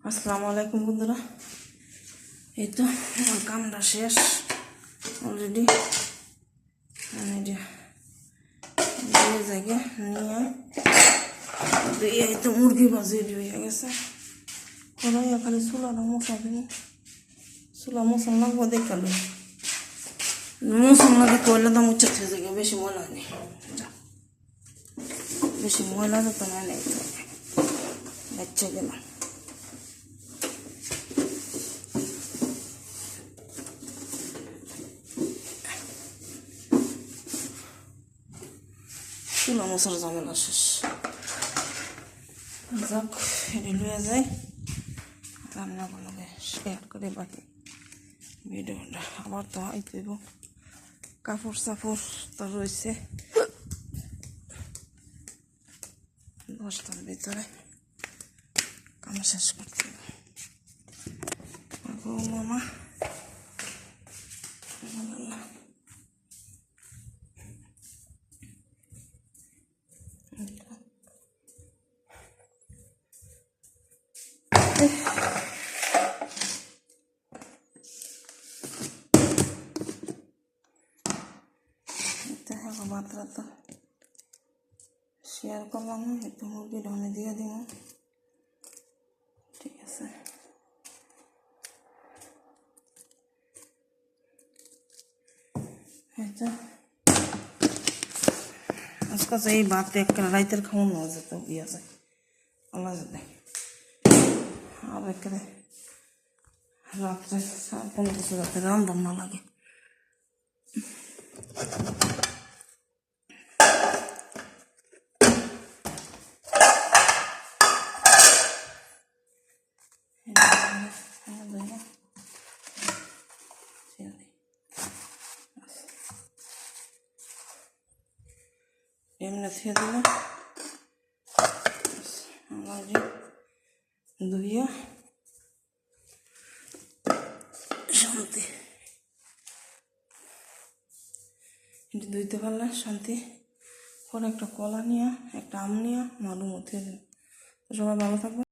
আসসালামু আলাইকুম বন্ধুরা। এই তো আমার কামটা শেষ অলরেডি। দিয়ে জায়গায় নিয়ে এই তো মুরগি ভাজি হয়ে গেছে। কড়াইয়া খালি চুলাটা মশা দিন, চুলা মশন লাগবো দেখালো মশন লাগে কয়লা দাম উচ্চা থেকে জায়গায় বেশি ময়লা হয়নি, বেশি ময়লা তো না নেই তো বাচ্চা গেলাম। চুলা মশার ঝামেলা শেষ। যাক এটি লুয়ে যাই, রান্না করলে শেয়ার করে বাকি ভিডিওটা। আবার তো আইতেইব, কাপড় চাপড় তো রয়েছে 10টার ভিতরে কাম শেষ করতে হবে। মামা মাত্রা তো শেয়ার করলাম না, একটু মুরগি ঢনে দিয়ে দিব। ঠিক আছে, আজকাল এই ভাত একটা রাইতের খাওয়ানো হয়ে যেত ইয়ে যায় আল্লাহ যেতে। আর একেবারে রাত্রে 15 রাতে রান্ধন না লাগে। এমনি ছেড়ে দিলে আমার ধুইয়া শান্তি, এটি ধুইতে পারলে শান্তি। পরে একটা কলা নিয়ে একটা আম নিয়ে মালুম হতে দিন। সবাই ভালো থাকবে।